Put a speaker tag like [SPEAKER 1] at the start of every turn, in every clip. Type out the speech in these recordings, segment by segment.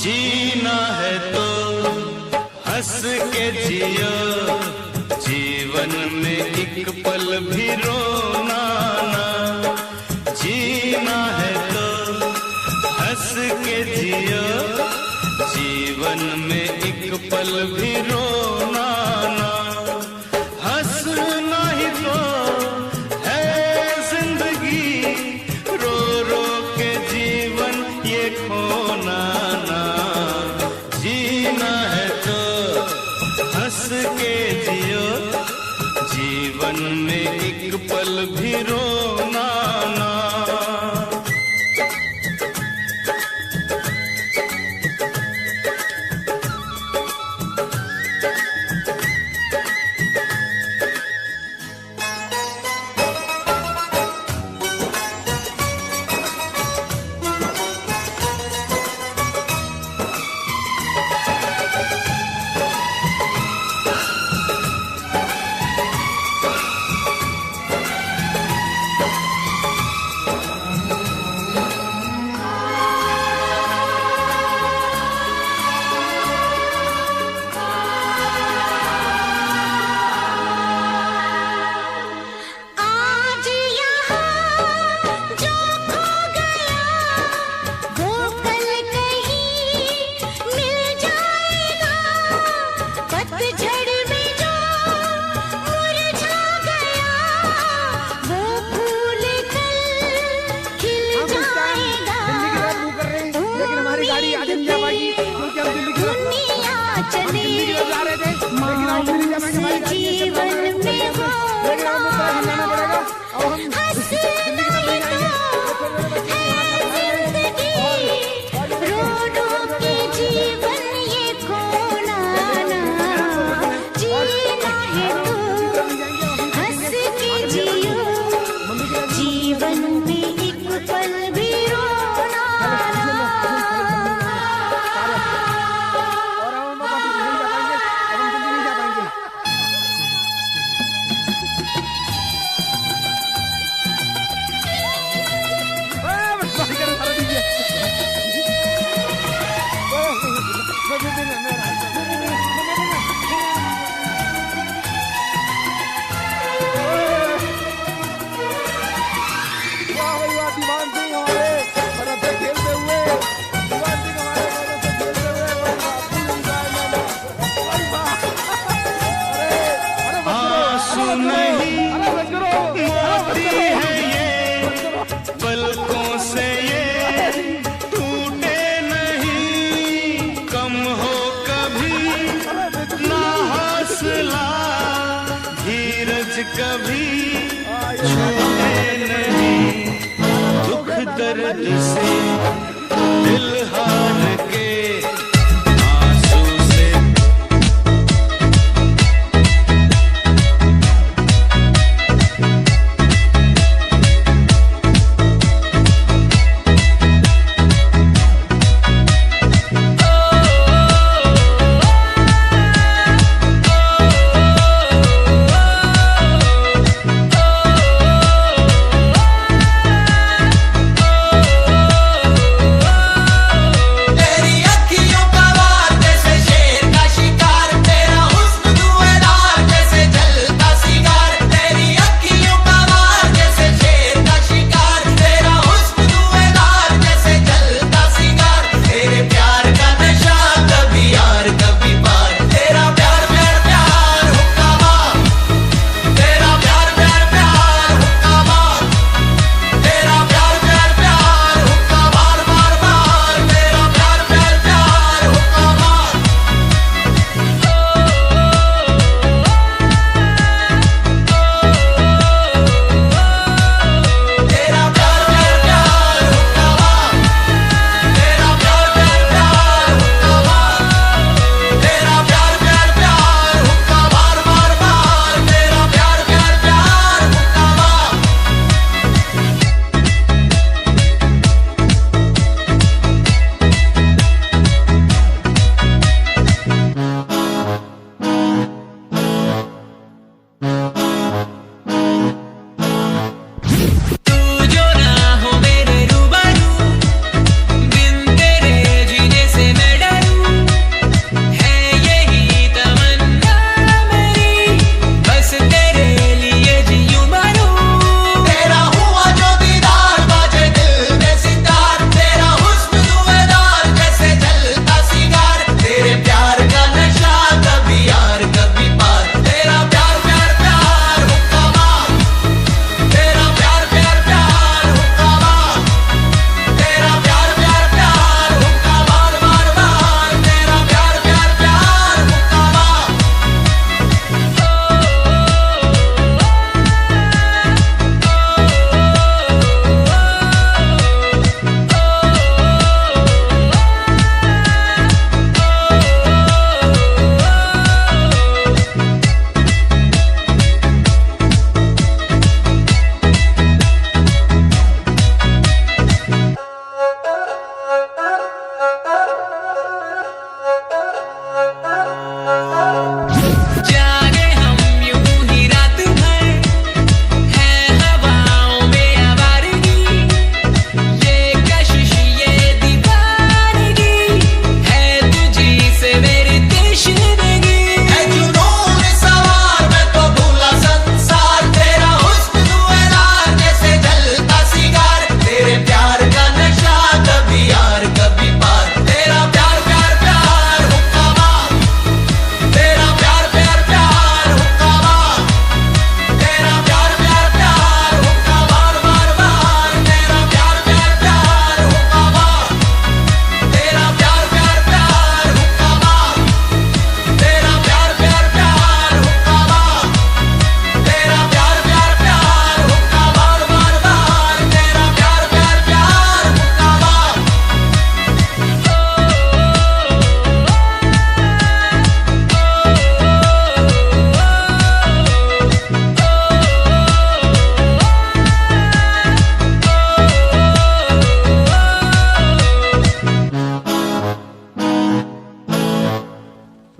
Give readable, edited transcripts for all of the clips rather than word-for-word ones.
[SPEAKER 1] जीना है तो हंस के जियो, जीवन में एक पल भी रोना ना। जीना है तो हंस के जियो, जीवन में एक पल भी रोना ना। हंसना ही तो है जिंदगी, रो रो के जीवन ये खोना ना। जीना है तो हंस के जियो, जीवन में एक पल भी रोना ना। पलकों से ये टूटे नहीं, कम हो कभी ना हौसला, धीरज कभी छूटे नहीं। दुख दर्द से दिल हार के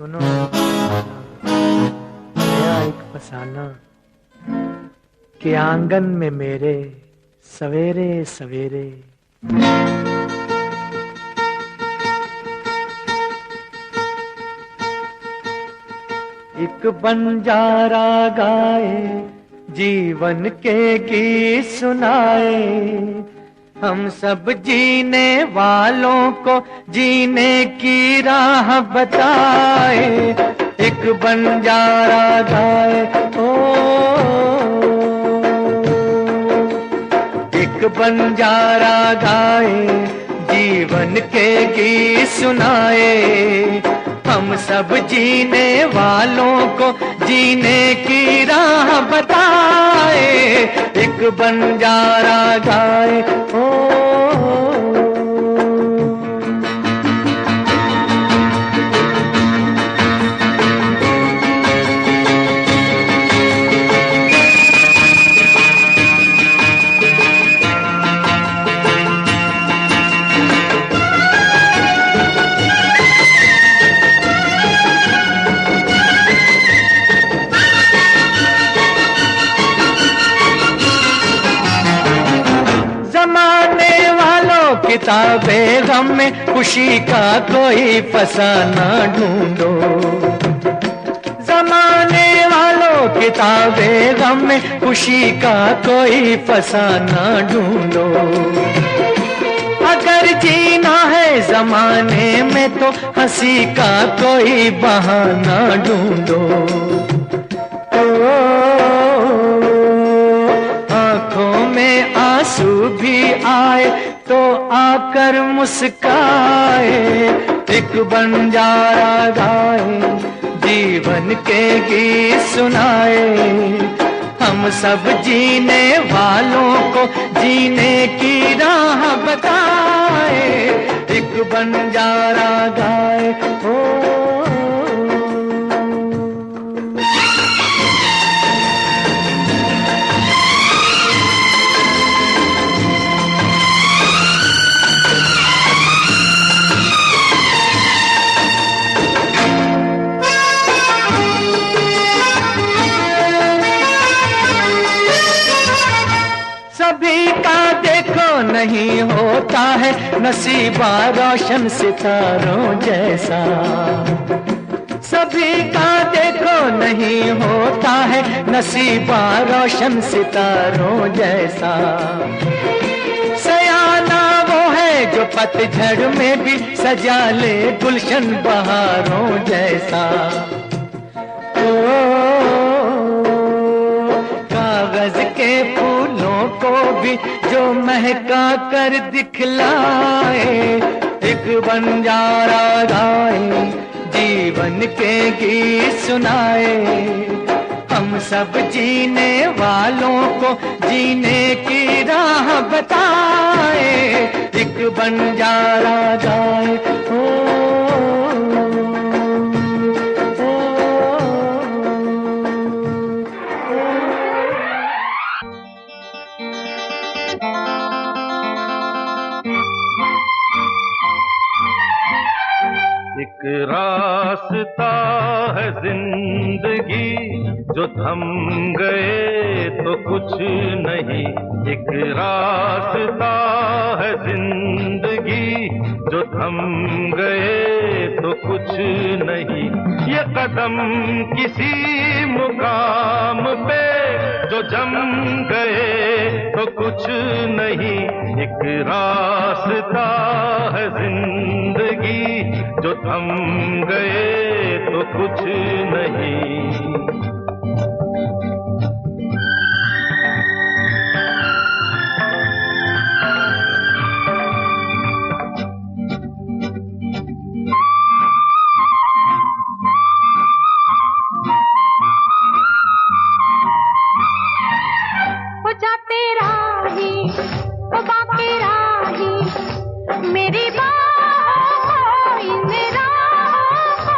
[SPEAKER 2] सुनो नया एक फसाना कि आंगन में मेरे सवेरे सवेरे एक बंजारा गाए जीवन के गीत सुनाए, हम सब जीने वालों को जीने की राह बताए। एक बंजारा गाए ओ, एक बंजारा गाए जीवन के गीत सुनाए, हम सब जीने वालों को जीने की राह बताए। एक बंजारा गाए ओ, किताबें गम में खुशी का कोई फसाना ढूंढो, जमाने वालों किताबें गम में खुशी का कोई फसाना ढूंढो। अगर जीना है जमाने में तो हंसी का कोई बहाना ढूंढो। आंखों में आंसू भी आए तो आकर मुस्काए। एक बंजारा गाए जीवन के गीत सुनाए, हम सब जीने वालों को जीने की राह बताए। एक बंजारा गाए ओ, सभी का देखो नहीं होता है नसीबा रोशन सितारों जैसा। सभी का देखो नहीं होता है नसीबा रोशन सितारों जैसा। सयाना वो है जो पतझड़ में भी सजा ले गुलशन बहारों जैसा। कागज के फूलों को भी जो महका कर दिखलाए। एक बंजारा गाए जीवन के गीत सुनाए, हम सब जीने वालों को जीने की राह बताए। एक बंजारा गाए ओ,
[SPEAKER 1] एक रास्ता है जिंदगी जो थम गए तो कुछ नहीं। एक रास्ता है जिंदगी जो थम गए तो कुछ नहीं। ये कदम किसी मुकाम पे जो जम गए तो कुछ नहीं। एक रास्ता है जिंदगी जो थम गए तो कुछ नहीं।
[SPEAKER 3] मेरी बाहों इन राहों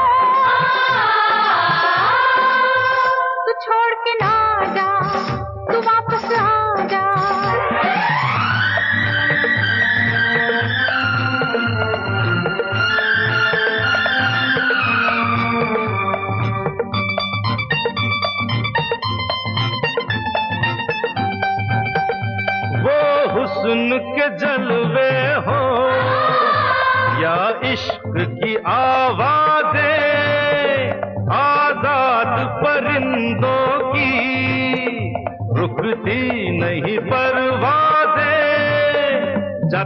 [SPEAKER 3] को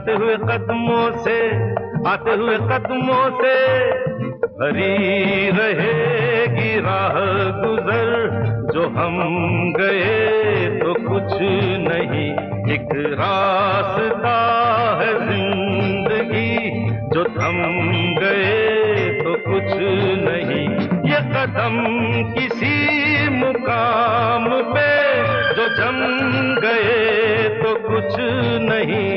[SPEAKER 1] आते हुए कदमों से भरी रहेगी राह गुजर, जो हम गए तो कुछ नहीं। एक रास्ता है जिंदगी, जो थम गए तो कुछ नहीं। ये कदम किसी मुकाम पे जो जम गए तो कुछ नहीं।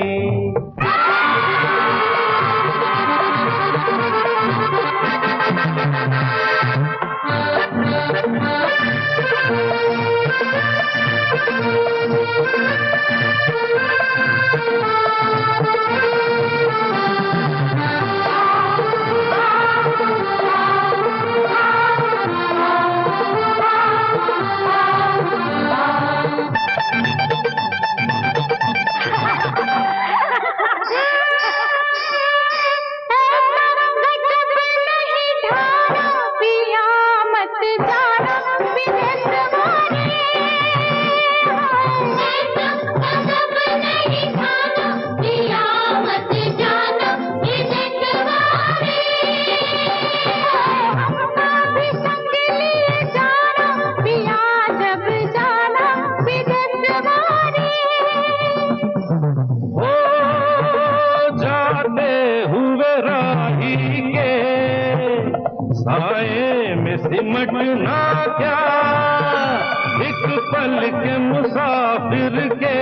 [SPEAKER 1] साए में सिमटना क्या, एक पल के मुसाफिर के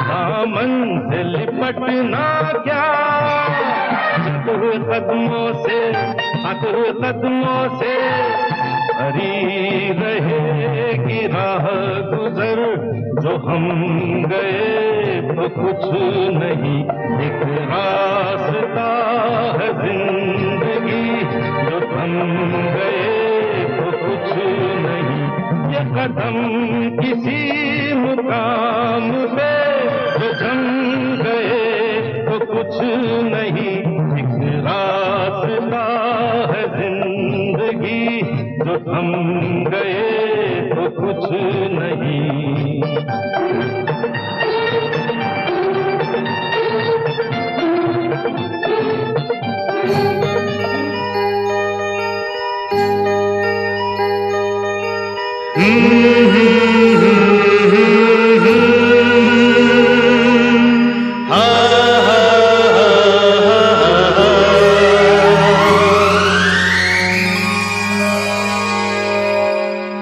[SPEAKER 1] दामन से लिपटना क्या। आते हुए कदमों से भरी रहेगी राह गुजर, जो हम गए तो कुछ नहीं। एक रास्ता है जिंदगी, जो थम गए तो कुछ नहीं। ये कदम किसी मुकाम पे जो जम गए तो कुछ नहीं। एक रास्ता है जिंदगी, जो थम गए तो कुछ नहीं।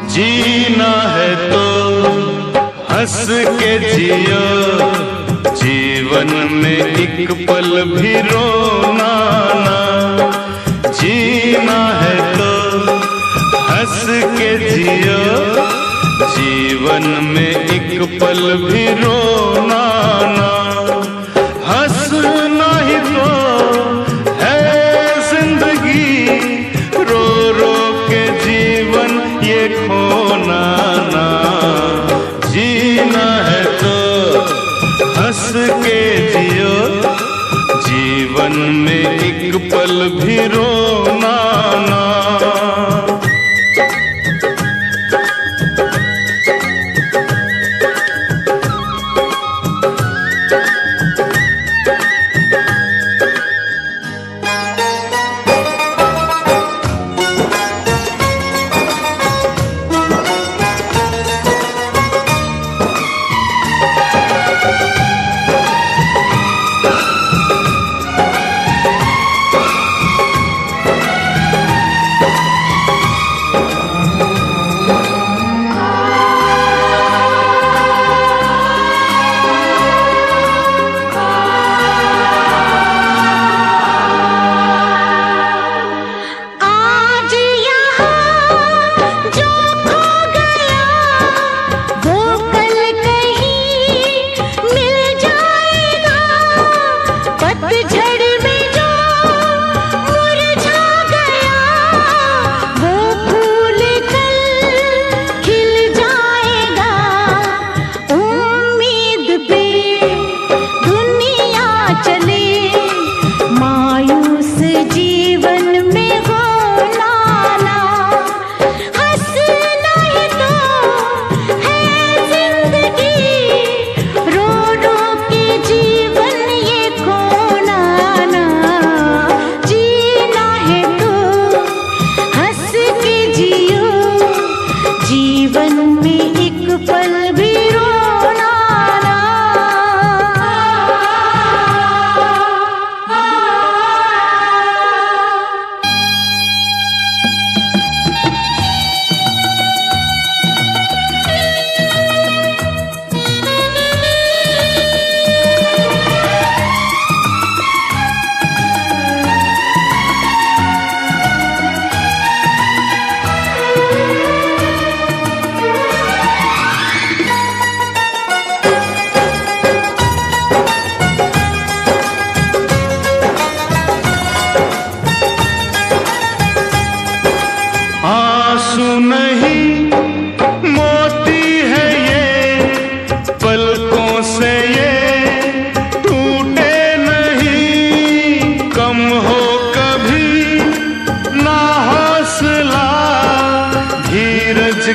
[SPEAKER 2] जीना है तो हंस के जियो, जीवन में एक पल भी रोना ना। जीना है तो हंस के जियो, जीवन में एक पल भी रोना ना। हंसना ही तो है जिंदगी, रो रो के जीवन ये खोना ना। जीना है तो हंस के जियो, जीवन में एक पल भी रोना ना।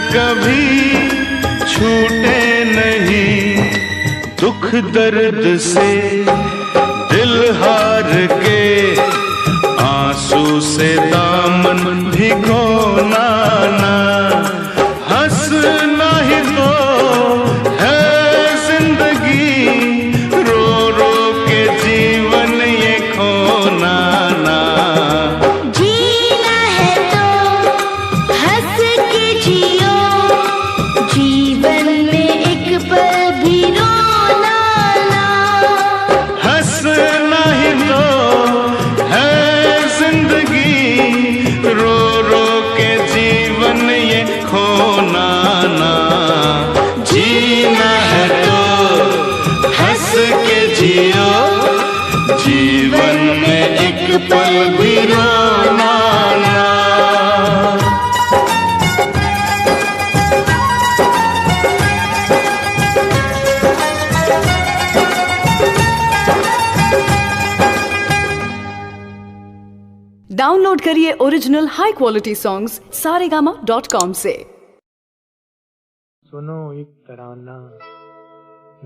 [SPEAKER 1] कभी छूटे नहीं, दुख दर्द से दिल हार के, आंसू से दामन भिगोना ना, हंसना ही तो है जिंदगी, रो रो के जीवन ये खोना ना।
[SPEAKER 3] जीना है तो हंस के जियो, जीवन में एक पल भी रोना ना।
[SPEAKER 1] हंसना ही तो है जिंदगी, रो रो के जीवन ये खोना ना। जीना है तो हंस के जियो, जीवन में एक पल भी रोना ना।
[SPEAKER 4] डाउनलोड करिए original high quality songs saregama.com से।
[SPEAKER 2] सुनो एक तराना,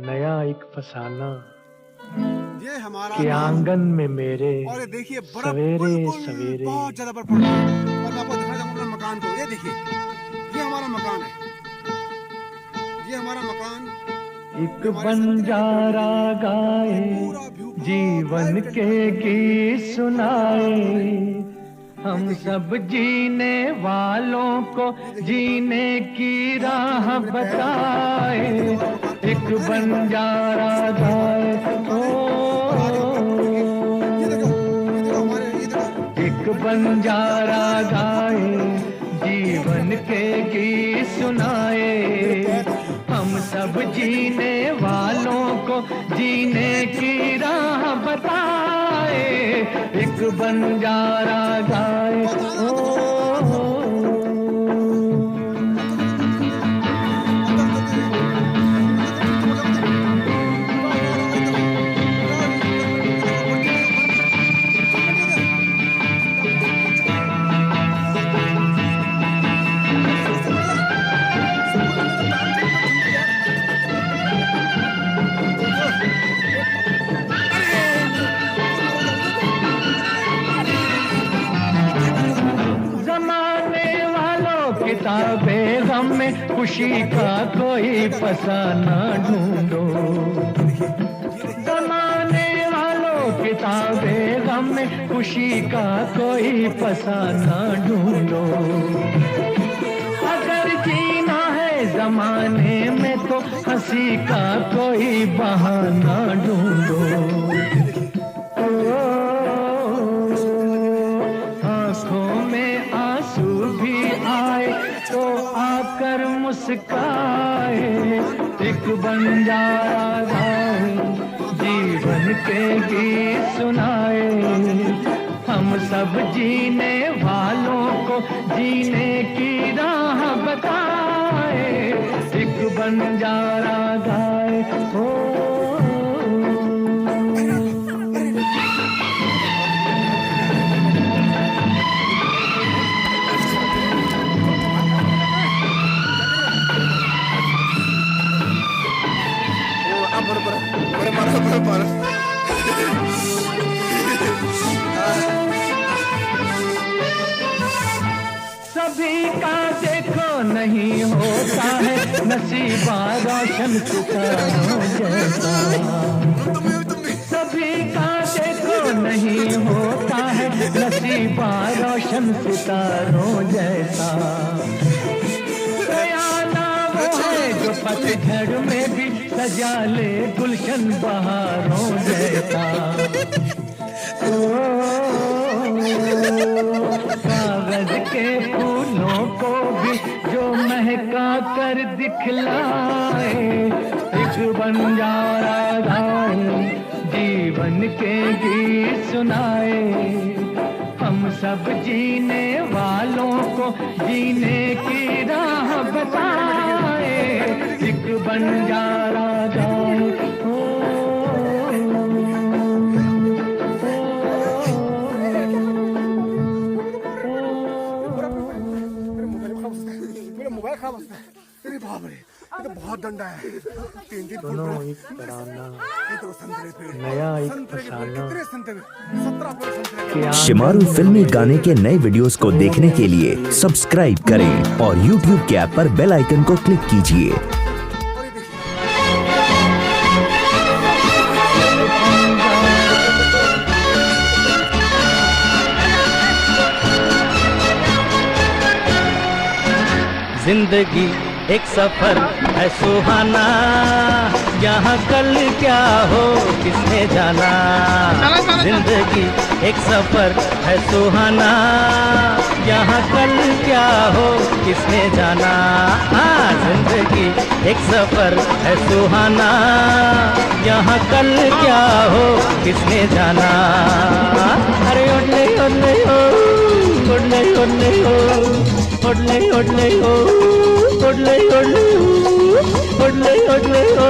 [SPEAKER 2] नया एक फसाना,
[SPEAKER 5] ये हमारा
[SPEAKER 2] के आंगन में मेरे
[SPEAKER 5] और ये देखिए बर्फ
[SPEAKER 2] सवेरे
[SPEAKER 5] बिल्कुल
[SPEAKER 2] सवेरे।
[SPEAKER 5] बहुत ज्यादा बर्फ पड़ रहा है। और मैं आपको दिखा दूं अपने मकान को। ये देखिए, ये हमारा मकान है, ये हमारा मकान।
[SPEAKER 2] एक बंजारा गाए, जीवन के गीत सुनाए, हम सब जीने वालों को जीने की राह बताए। एक बंजारा गाए,
[SPEAKER 5] ये देखो हमारे, ये देखो
[SPEAKER 2] एक बंजारा गाए, जीवन के गीत सुनाए, हम सब जीने वालों को जीने की राह बताए। एक बंजारा गाए, किताबें गम में खुशी का कोई फसाना ढूंढो। जमाने वालों किताबें गम में खुशी का कोई फसाना ढूंढो। अगर जीना है जमाने में तो हंसी का कोई बहाना ढूंढो। आंखों में आंसू भी आए तो आकर मुस्काए। एक बंजारा गाए, जीवन के गीत सुनाए, हम सब जीने वालों को जीने की राह बताए। एक बंजारा गाए, हो सभी का देखो नहीं होता है नसीबा रोशन सितारों जैसा। सभी का देखो नहीं होता है नसीबा रोशन सितारों जैसा। बयाना वो है जो पतझड़ में भी सजा ले गुलशन बहारों जैसा। कागज के फूलों को भी जो महका कर दिखलाए। एक बंजारा गाए, जीवन के गीत सुनाए, हम सब जीने वालों को जीने की राह बताए। एक बंजारा गाए,
[SPEAKER 5] रखा बस। अरे बाप रे, ये तो बहुत डंडा है। 3-3 फुट
[SPEAKER 2] दोनों
[SPEAKER 5] बड़ा।
[SPEAKER 2] एक तराना,
[SPEAKER 5] ये तो संतरे पेड़।
[SPEAKER 2] नया एक
[SPEAKER 5] संतरे के पेड़,
[SPEAKER 2] फसाना।
[SPEAKER 5] कितने संतरे? 17 पेड़ संतरे के।
[SPEAKER 2] क्या
[SPEAKER 6] शिमारू फिल्मी गाने के नए वीडियोस को देखने के लिए सब्सक्राइब करें और YouTube के ऐप पर बेल आइकन को क्लिक कीजिए।
[SPEAKER 5] और ये देखिए,
[SPEAKER 2] जिंदगी एक सफर है सुहाना, यहाँ कल क्या हो किसने जाना। जिंदगी एक सफर है सुहाना, यहाँ कल क्या हो किसने जाना। हाँ, जिंदगी एक सफर है सुहाना, यहाँ कल क्या हो किसने जाना। अरे ओडले ओडले ओ, ओडले ओडले ओ, ओडले ओडले ओ, ओडले ओडले ओ, ओडले ओडले ओ,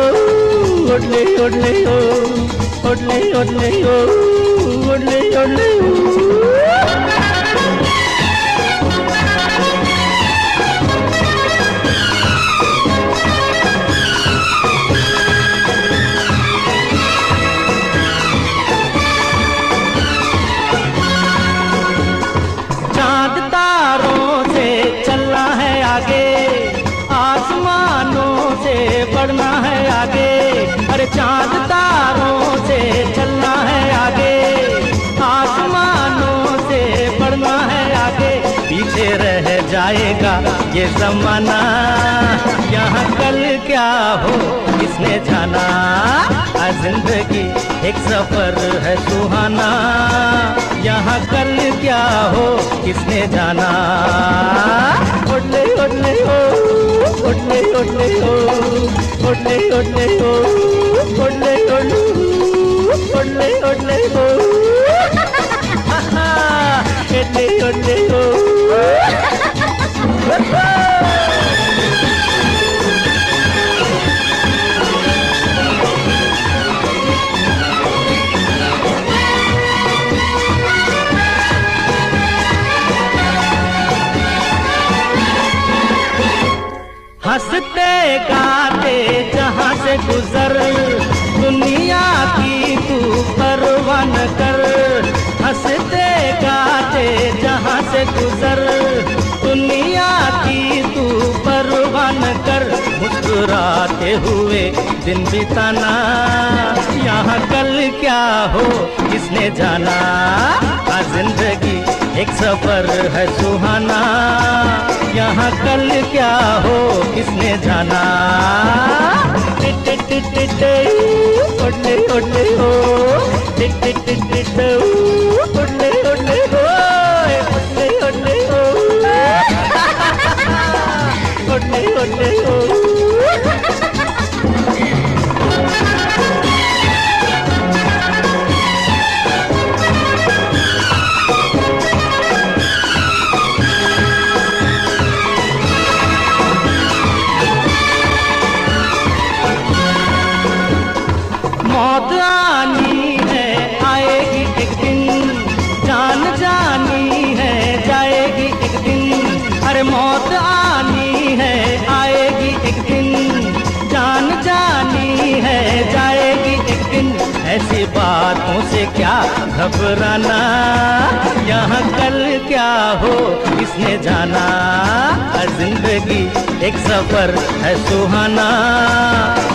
[SPEAKER 2] ओडले ओडले ओ, ओडले ओडले ओ, ओडले ओडले ओ। चांद तारों से चलना है आगे, आसमानों से बढ़ना है आगे। अरे चांद तारों से चलना है आगे, आसमानों से बढ़ना है आगे। पीछे रह जाएगा ये जमाना, यहाँ कल क्या हो किसने जाना। जिंदगी एक सफर है सुहाना, यहाँ कल क्या हो किसने जाना। ओडले ओडले ओ, ओडले ओडले ओ, ओडले ओडले ओ, ओडले ओडले ओ, ओडले ओडले ओ, ओडले ओडले ओ। हंसते गाते जहाँ से गुजर, दुनिया की तू परवाह न कर। हंसते गाते जहाँ से गुजर, दुनिया की तू परवाह न कर। मुस्कुराते हुए दिन बिताना, यहाँ कल क्या हो किसने जाना। जिंदगी एक सफर है सुहाना, यहाँ कल क्या हो किसने जाना। टिट टिट टिट ओडले ओडले ओ, टिट टिट टिट ओडले ओडले ओ, ओडले ओडले ओ, ओडले ओडले ओ। मौत आनी है आएगी एक दिन, जान जानी है जाएगी एक दिन। अरे मौत आनी है आएगी एक दिन, जान जानी है जाएगी एक दिन। ऐसी बातों से क्या घबराना, यहाँ कल क्या हो किसने जाना। जिंदगी एक सफर है सुहाना,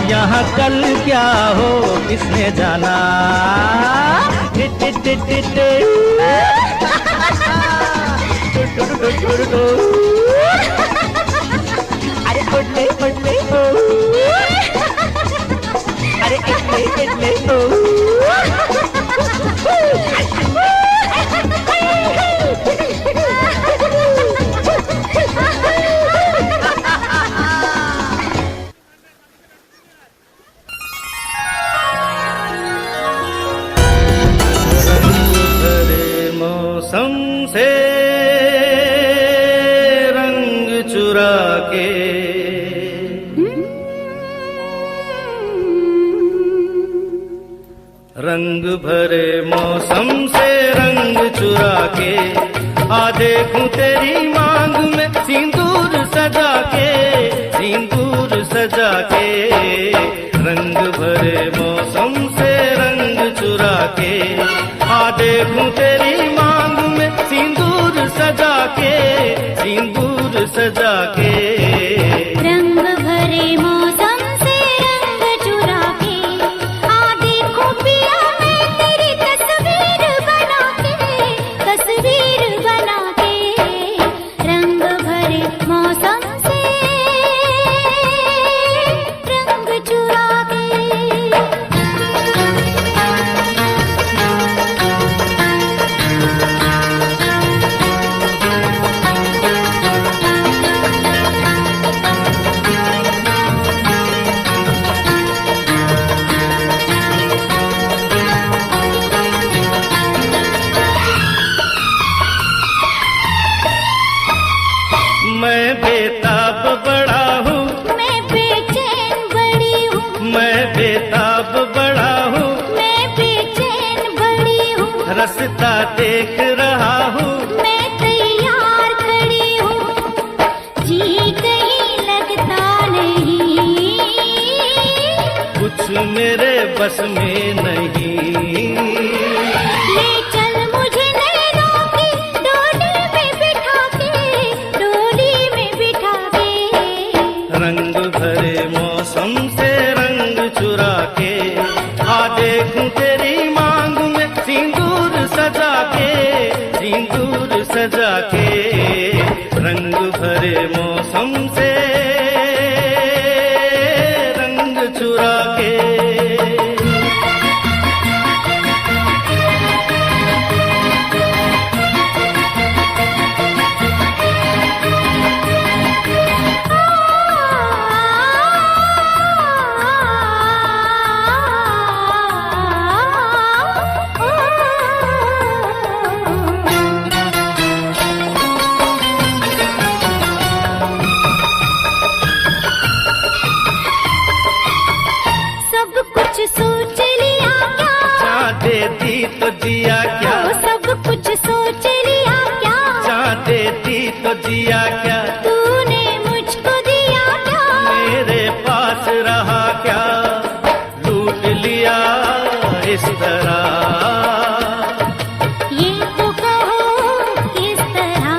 [SPEAKER 2] यहाँ कल क्या हो किसने जाना। टिट टिट टिट टिट अरे ओडले ओडले ओ, अरे इडले इडले ओ। मौसम से रंग चुरा के, रंग भरे मौसम से रंग चुरा के, आ देखूं तेरी मांग में सिंदूर सजा के। सजा के, रंग भरे मौसम से रंग चुरा के, आ देखूं तेरी मांग में सिंदूर सजा के, सिंदूर सजा के।
[SPEAKER 3] रंग भरे मौसम से रंग चुरा के, आ देखो पिया मैं तेरी तस्वीर बना के, तस्वीर बना के। रंग भरे मौसम से रंग चुरा के।
[SPEAKER 2] मैं बेताब बड़ा हूँ,
[SPEAKER 3] मैं बेचैन बड़ी हूँ,
[SPEAKER 2] मैं बेताब बड़ा हूँ,
[SPEAKER 3] मैं बेचैन बड़ी हूँ।
[SPEAKER 2] रास्ता देख रहा हूँ,
[SPEAKER 3] मैं तैयार खड़ी हूँ, जी कहीं लगता नहीं,
[SPEAKER 2] कुछ मेरे बस में नहीं।
[SPEAKER 3] ले चल मुझे नैनों की डोली में बिठा के, डोली में बिठा के।
[SPEAKER 2] रंग भरे मौसम से रंग चुरा के, आ देखूं तेरी मांग में सिंदूर सजा के, सिंदूर सजा के। रंग भरे मौसम से रंग चुरा के।
[SPEAKER 3] सब कुछ सोच लिया क्या,
[SPEAKER 2] चाह देती तो जिया क्या,
[SPEAKER 3] ओ सब कुछ सोच लिया क्या,
[SPEAKER 2] चाह देती तो जिया क्या,
[SPEAKER 3] तूने मुझको दिया क्या,
[SPEAKER 2] मेरे पास रहा क्या, लूट लिया इस तरह।
[SPEAKER 3] ये तो कहो किस तरह।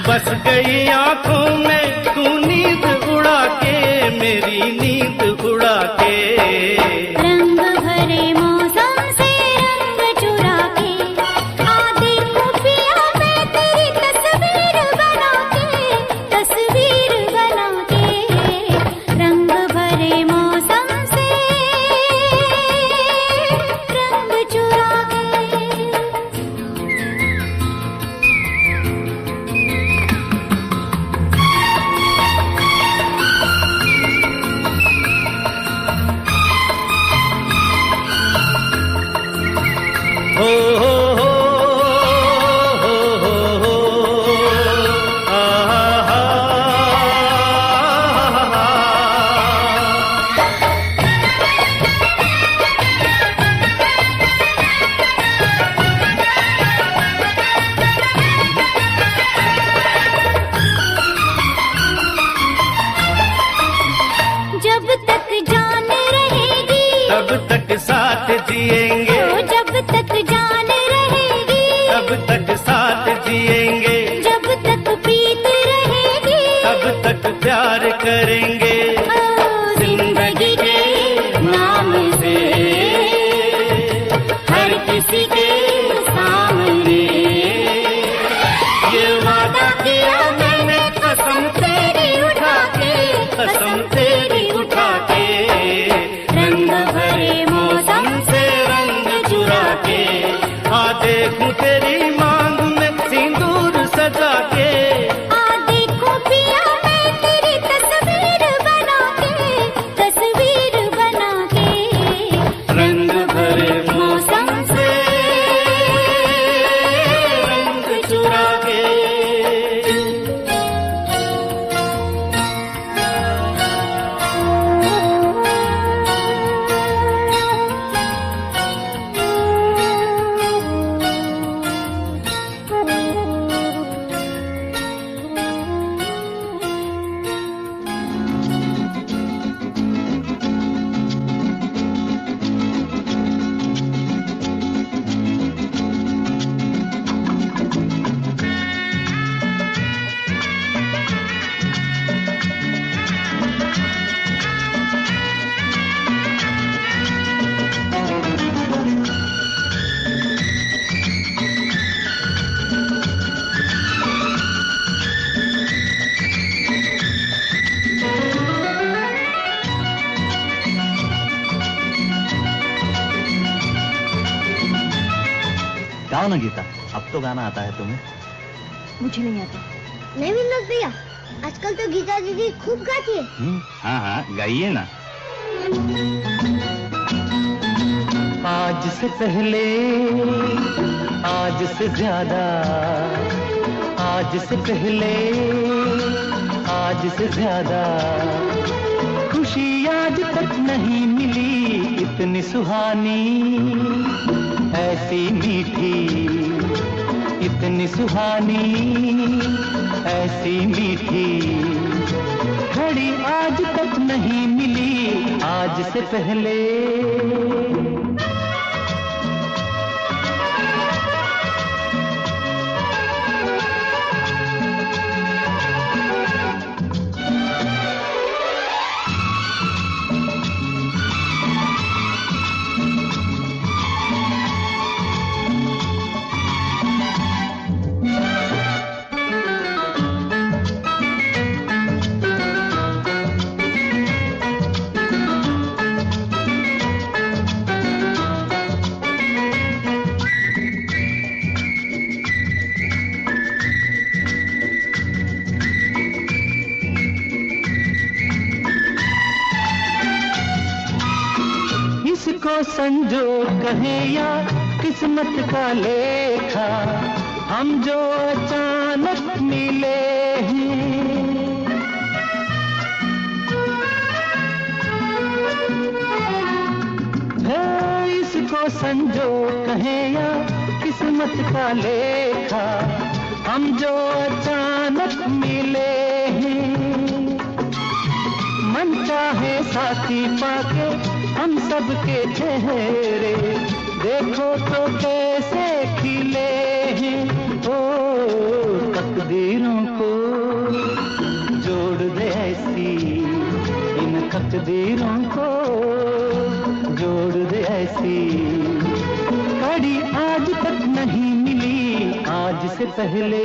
[SPEAKER 2] बस गई आंखों में तू नींद उड़ा के, मेरी नींद उड़ा के।
[SPEAKER 3] रंग भरे मौसम से रंग चुरा के, आ देखो पिया मैं तेरी तस्वीर बना के, तस्वीर बना के। रंग भरे मौसम से रंग चुरा के।
[SPEAKER 2] हो हो हो हो हो हो, आहा हा।
[SPEAKER 3] जब तक जान रहेगी,
[SPEAKER 2] तब तक साथ जिएंगे,
[SPEAKER 3] ओ जब तक जान रहेगी,
[SPEAKER 2] तब तक साथ जिएंगे,
[SPEAKER 3] जब तक प्रीत रहेगी,
[SPEAKER 2] तब तक प्यार करेंगे।
[SPEAKER 3] ओ जिंदगी के नाम से हर किसी के सामने
[SPEAKER 2] ये वादा किया मैंने कसम तेरी उठा के, कसम तेरी उठा के। रंग भरे मौसम से रंग चुरा के, आ देखूं तेरी मांग में सिंदूर सजा के।
[SPEAKER 3] आ देखो पिया मैं तेरी तस्वीर
[SPEAKER 2] ना गीता, अब तो गाना आता है तुम्हें?
[SPEAKER 4] मुझे नहीं आता।
[SPEAKER 3] नहीं विनोद भैया, आजकल तो गीता दीदी खूब गाती है।
[SPEAKER 2] हाँ हाँ गाइए ना। आज से पहले, आज से ज्यादा, आज से पहले, आज से ज्यादा खुशी आज तक नहीं मिली इतनी सुहानी, ऐसी मीठी, इतनी सुहानी, ऐसी मीठी घड़ी आज तक नहीं मिली आज से पहले। इसको संजोग कहे या किस्मत का लेखा, हम जो अचानक मिले हैं, इसको संजोग कहे या किस्मत का लेखा, हम जो अचानक मिले हैं। मन चाहे साथी पाके हम सबके चेहरे देखो तो कैसे खिले हैं। ओ तकदीरों को जोड़ दे ऐसी, इन तकदीरों को जोड़ दे ऐसी कड़ी आज तक नहीं मिली आज से पहले।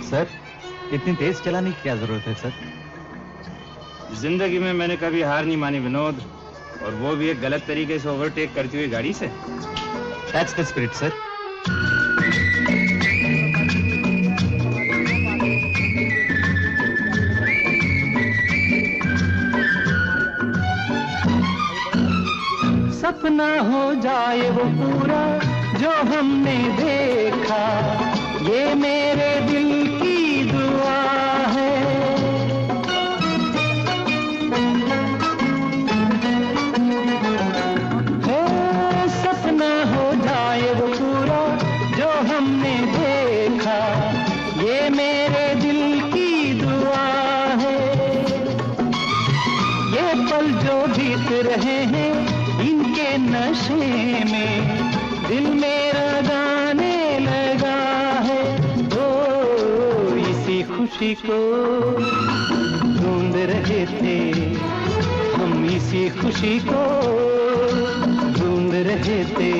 [SPEAKER 2] सर, इतनी तेज चलाने की क्या जरूरत है सर?
[SPEAKER 1] जिंदगी में मैंने कभी हार नहीं मानी विनोद, और वो भी एक गलत तरीके से ओवरटेक करती हुई गाड़ी से।
[SPEAKER 2] That's the spirit sir. सपना हो जाए वो पूरा जो हमने देखा, ये मेरे दिल की दुआ है। सपना हो जाए वो पूरा जो हमने देखा, ये मेरे दिल की दुआ है। ये पल जो बीत रहे हैं इनके नशे में दिल मेरा गाने लगा है। ओ इसी खुशी को ढूंढ रहे थे हम, इसी खुशी को ढूंढ रहे थे,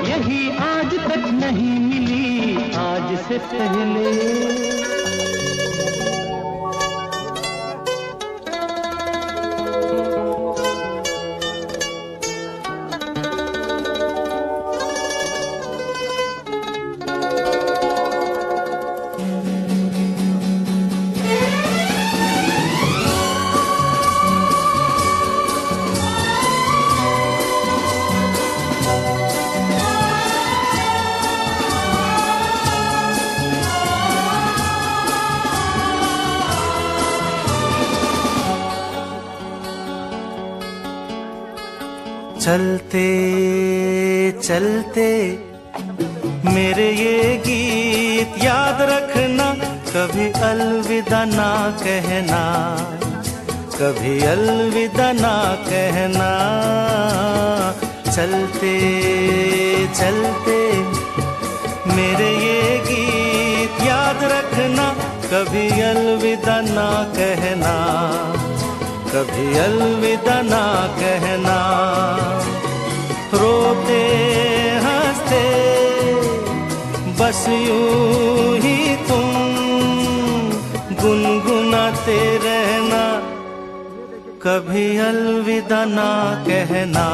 [SPEAKER 2] यही आज तक नहीं मिली आज से पहले। चलते चलते मेरे ये गीत याद रखना, कभी अलविदा ना कहना, कभी अलविदा ना कहना। चलते चलते मेरे ये गीत याद रखना, कभी अलविदा ना कहना, कभी अलविदा ना कहना। रोते हंसते बस यूं ही तुम गुनगुनाते रहना, कभी अलविदा ना कहना,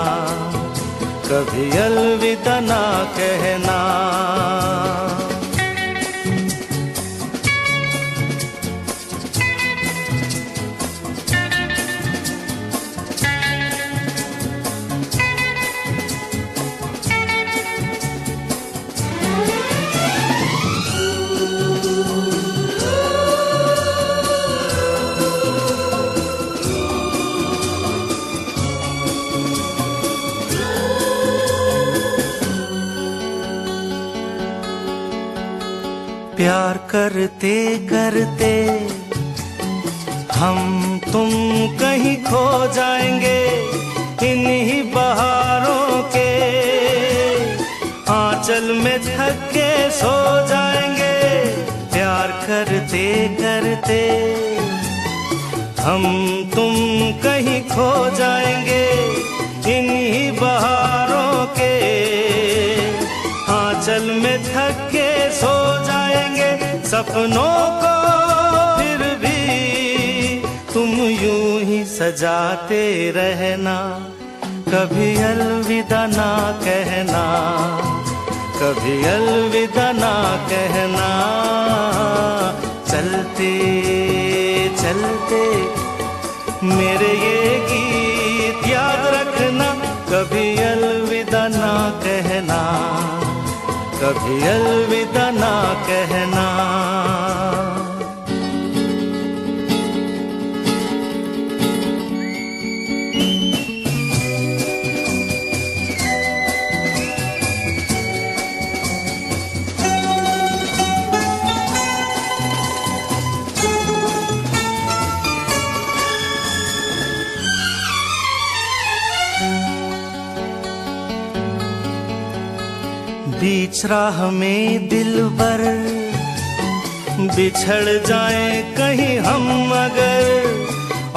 [SPEAKER 2] कभी अलविदा ना कहना। प्यार करते करते हम तुम कहीं खो जाएंगे, इन्हीं बहारों के आंचल में थक के सो जाएंगे। प्यार करते करते हम तुम कहीं खो जाएंगे, इन्हीं बहारों के आंचल में थक के सो जाएंगे। सपनों को फिर भी तुम यूं ही सजाते रहना, कभी अलविदा ना कहना, कभी अलविदा ना कहना। चलते चलते मेरे ये गीत याद रखना, कभी अलविदा ना कहना, कभी अलविदा ना कहना। बीच राह में दिलबर बिछड़ जाए कहीं हम अगर,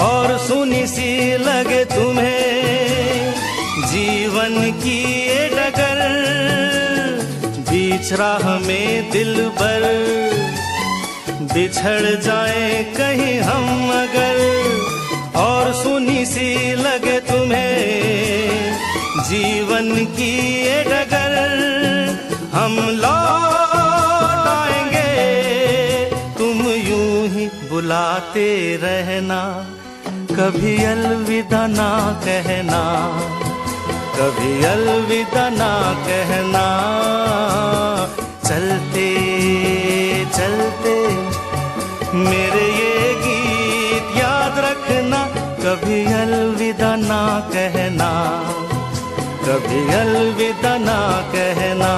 [SPEAKER 2] और सुनी सी लगे तुम्हें जीवन की ये डगर। बीच राह में दिलबर बिछड़ जाए कहीं हम अगर, और सुनी सी लगे तुम्हें जीवन की ये डगर। हम लौट आएंगे, तुम यूं ही बुलाते रहना, कभी अलविदा ना कहना, कभी अलविदा ना कहना। चलते चलते मेरे ये गीत याद रखना, कभी अलविदा ना कहना, कभी अलविदा ना कहना।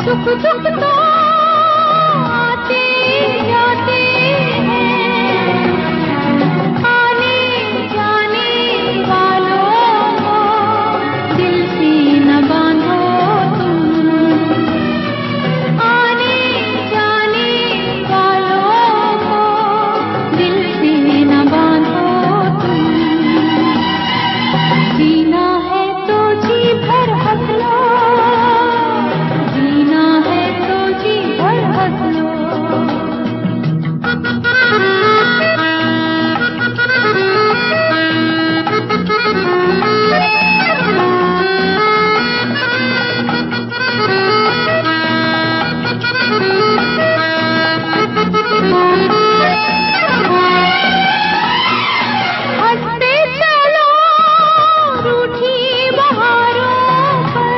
[SPEAKER 3] सुख दुख तो आते जाते हैं, आने जाने वालों को दिल से न बांधो तुम, आने जाने वालों को दिल से न बांधो तुम। जीना है तो जी भर हंस लो, जीना है तो जी भर हंस लो। हंसते चलो रूठी बहारों पर,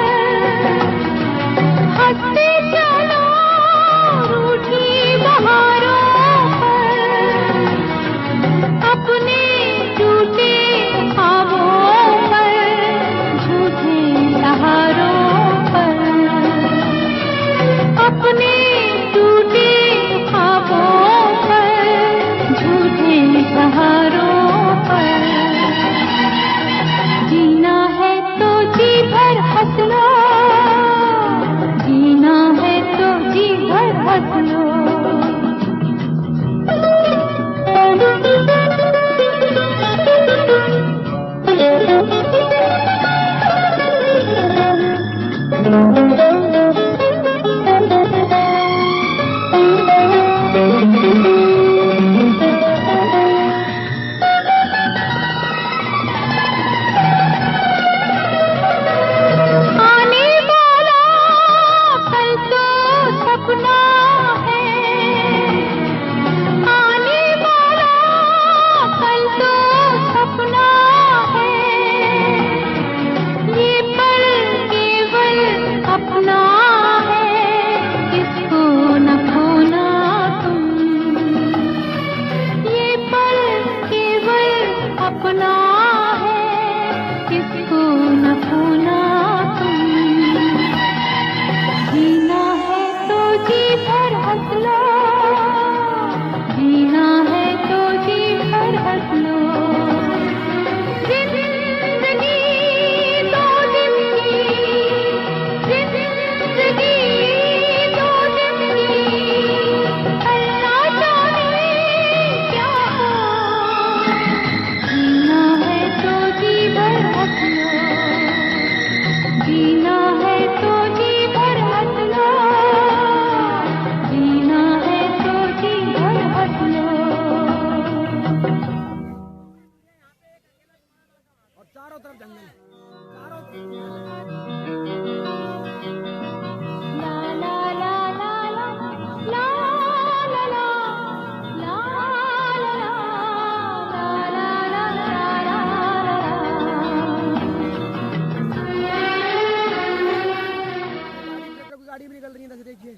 [SPEAKER 3] हंसते चलो रूठी बहारों पर, अपने टूटे ख्वाबों पर, झूठे सहारों पर, अपने टूटे ख्वाबों पर, झूठे सहारों पर। जीना है तो जी भर हंस लो, जीना है तो जी भर हंस लो। आने वाला कल तो सपना है, आने वाला कल तो सपना है, ये पल केवल अपना है, इसको न खोना तुम, ये पल केवल अपना है, इसको न खोना तुम। जीना है तो जी भर हंस लो, जीना है तो जी भर हंस लो। जिंदगी दो दिन की, जिंदगी दो दिन की, अल्लाह जाने क्या हो। जीना है तो जी भर हंस लो, जीना है तो जी भर हंस लो, जीना है तो जी भर हंस लो।
[SPEAKER 5] और चारों तरफ जंगल है, चारों
[SPEAKER 3] ला ला ला ला ला ला ला ला ला ला ला
[SPEAKER 5] पर्यटकों की गाड़ी भी निकल रही है, देखिए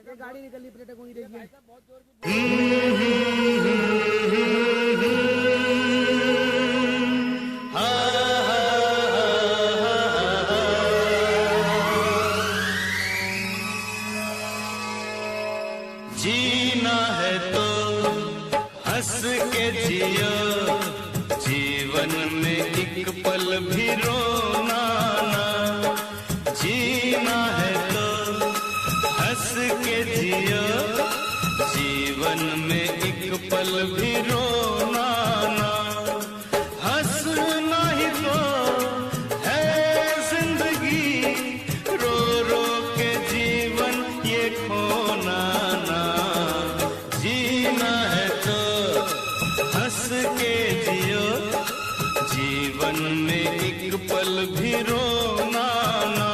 [SPEAKER 5] ये गाड़ी निकल रही पर्यटकों की, देखिए।
[SPEAKER 2] जीना है तो हंस के जियो, जीवन में एक पल भी रोना ना। जीना है तो हंस के जियो, जीवन में एक पल भी रोना ना। हंसना ही तो है जिंदगी, रो रो के जीवन ये खोना ना। जीना है तो हंस के जियो, जीवन में एक पल भी रोना ना।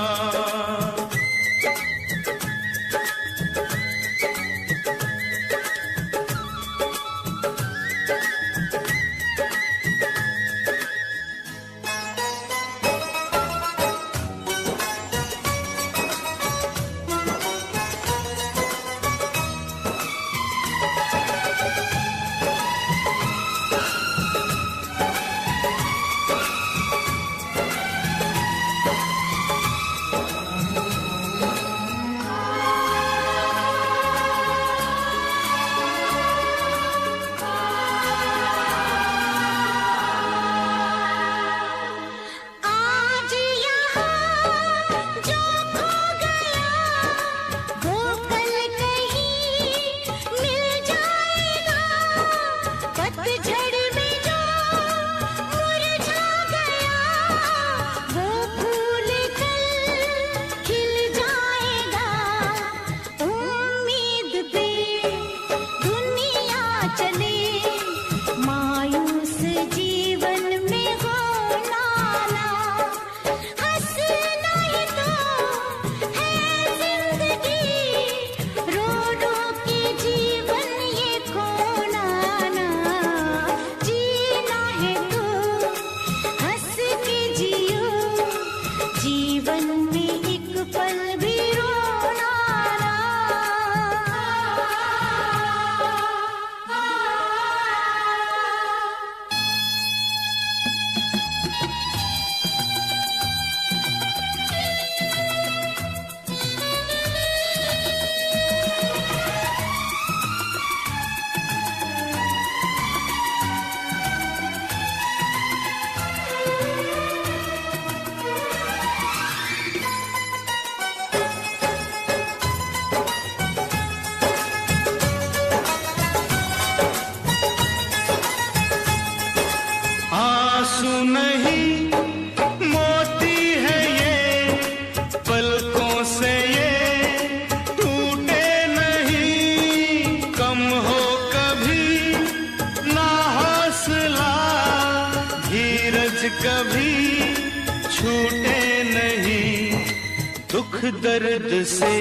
[SPEAKER 7] दर्द से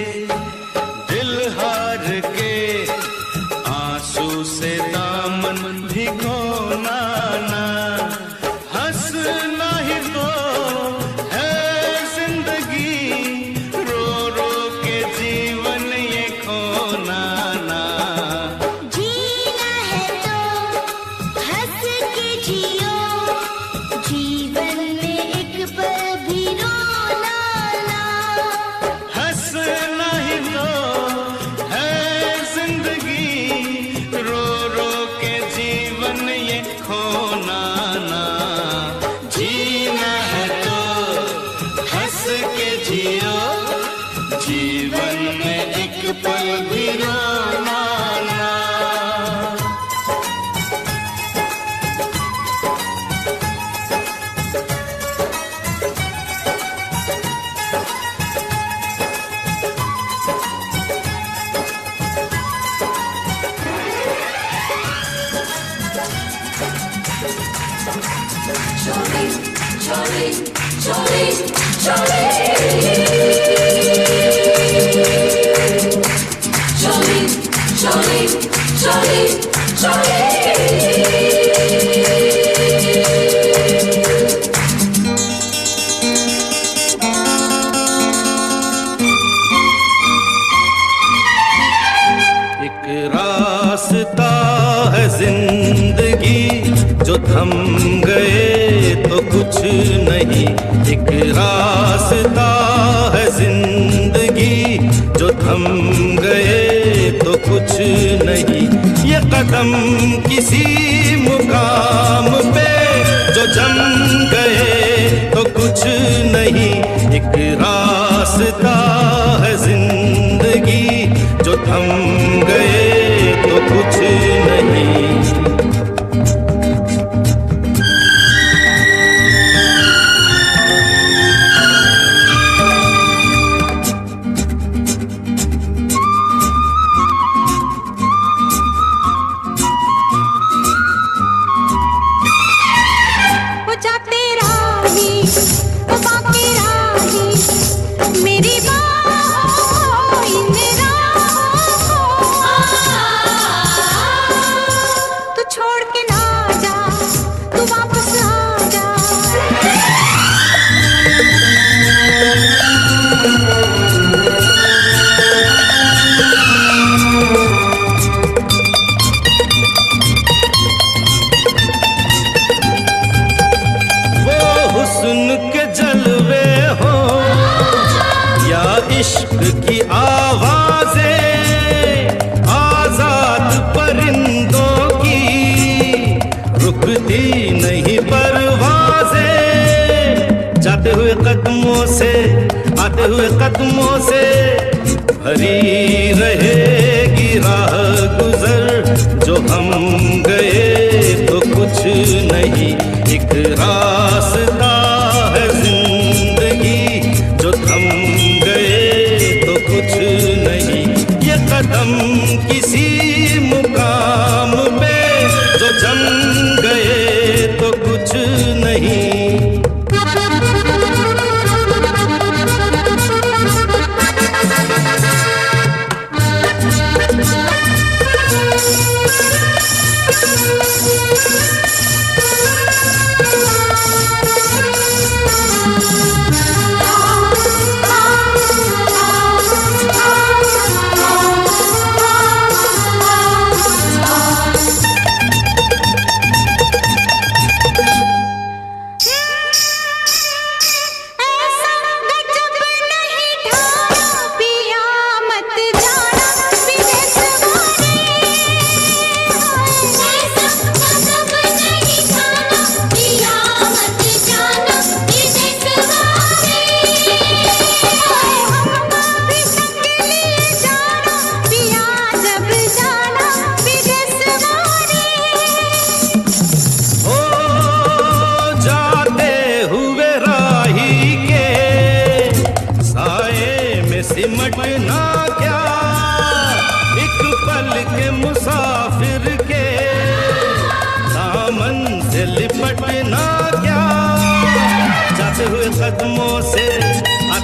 [SPEAKER 7] दिल हार के आंसू से दामन भिगोना ना, हंसना ही तो है जिंदगी, रो रो के जीवन ये खोना ना।
[SPEAKER 3] जीना है तो हंस के जियो, जीवन में एक पल भी रोना ना।
[SPEAKER 7] हंसना ही तो है जिंदगी, रो रो के जीवन ये खोना ना। जीना है तो हंस के जियो, जीवन में एक पल भी रोना ना। एक रास्ता है जिंदगी, जो थम गए तो कुछ नहीं। एक रास्ता है जिंदगी, जो थम गए तो कुछ नहीं। ये कदम किसी मुकाम पे जो जम गए तो कुछ नहीं। एक रास्ता है जिंदगी, जो थम गए तो कुछ नहीं।
[SPEAKER 3] वो जाते राही, वो बाकी राही, मेरी बाहों इन राहों, तू छोड़ के ना जा, तू वापस आ जा।
[SPEAKER 7] वो हुस्न के जलवे हो या इश्क की आवाजें, आजाद परिंदों की रुकती नहीं परवाजें। जाते हुए कदमों से, आते हुए कदमों से भरी रहेगी राह गुजर। जो हम गए तो कुछ नहीं। एक रास्ता है जिंदगी, जो थम गए तो कुछ नहीं। ये कदम किसी मुकाम पे जो जम गए तो कुछ नहीं।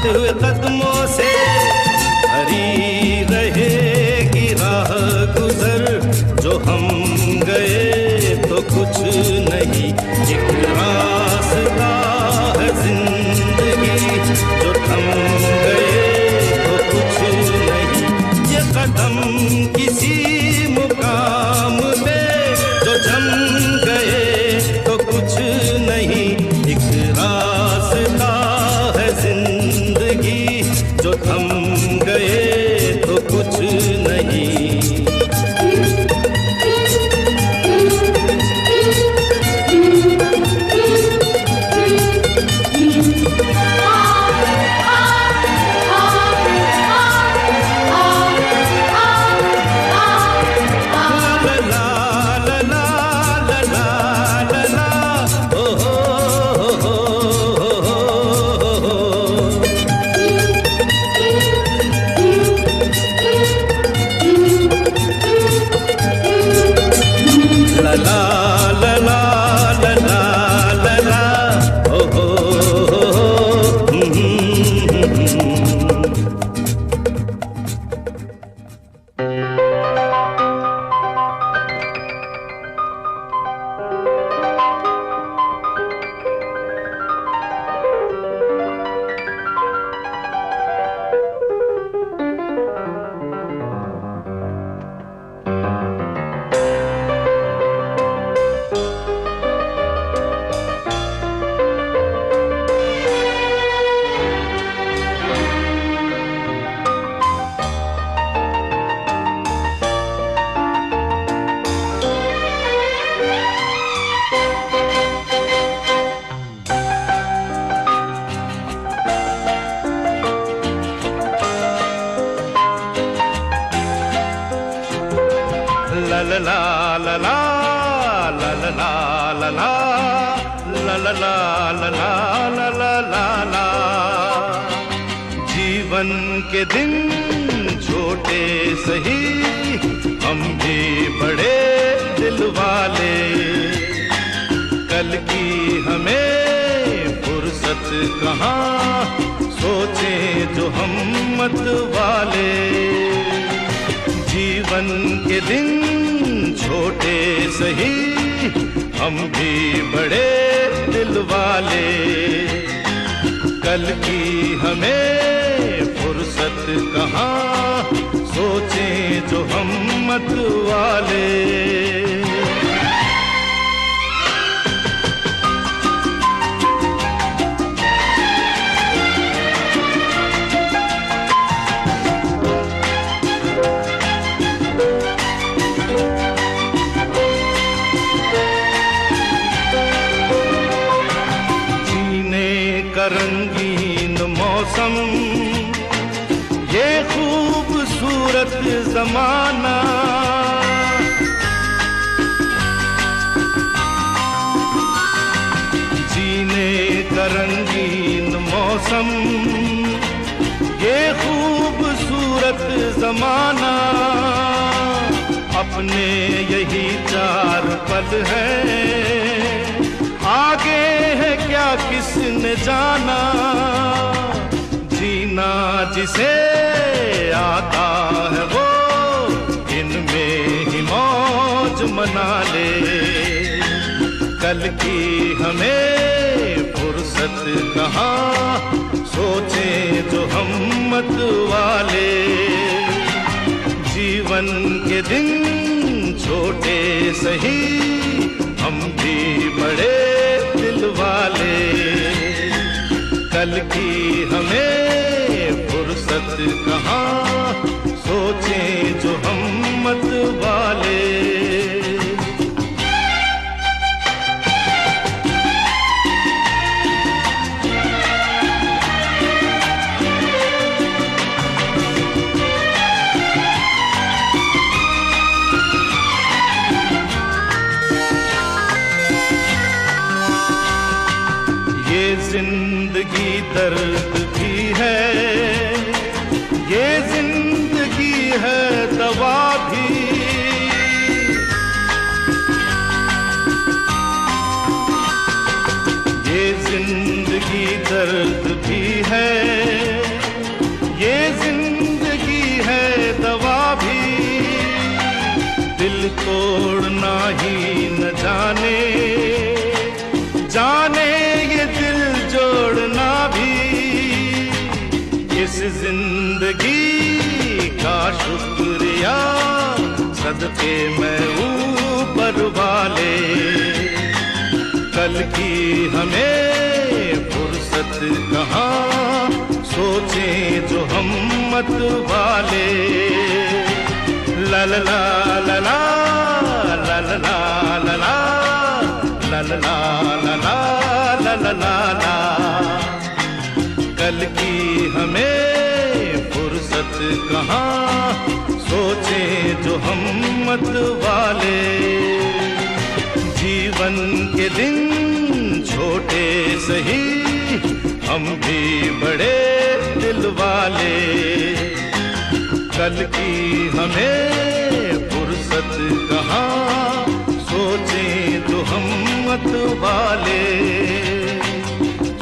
[SPEAKER 7] आते हुए कदमों से भरी रहेगी राह गुजर, जो हम गए तो कुछ नहीं, एक रास्ता है जिंदगी, जो थम गए तो कुछ नहीं, ये कदम किसी मुकाम पे जो जम गए तो कुछ नहीं, एक रास्ता है जिंदगी, जो थम गए तो कुछ नहीं। जीवन के दिन छोटे सही, हम भी बड़े दिल वाले, कल की हमें फुर्सत कहाँ, सोचें जो हम मत वाले। जीवन के दिन छोटे सही, हम भी बड़े दिल वाले, कल की हमें फुर्सत कहाँ, सोचें जो हम मत वाले। रंगीन मौसम, ये खूबसूरत जमाना, जीने का रंगीन मौसम, ये खूबसूरत जमाना, अपने यही चार पल हैं, आगे है क्या किसने जाना, जीना जिसे आता है वो इनमें ही मौज मना ले, कल की हमें फुर्सत कहाँ, सोचें जो हम मत वाले। जीवन के दिन छोटे सही, हम भी बड़े दिल वाले, कल की हमें फुर्सत कहाँ, सोचें जो हम मत वाले। जिंदगी दर्द भी है, ये जिंदगी है दवा भी, ये जिंदगी दर्द भी है, दिल तोड़ना ही न जाने, जाने ये दिल जोड़ना भी। इस जिंदगी का शुक्रिया सदके मैं ऊपर वाले, कल की हमें फुर्सत कहाँ, सोचें जो हम मत वाले। ला ला ला ला ला ला ला ला ला ला ला ला ला ला ला ला। कल की हमें फुर्सत कहाँ, सोचें जो हम मत वाले। जीवन के दिन छोटे सही, हम भी बड़े दिल वाले, कल की हमें फुर्सत कहाँ, सोचें जो हम मत वाले,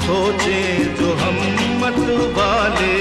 [SPEAKER 7] सोचें जो हम मत वाले।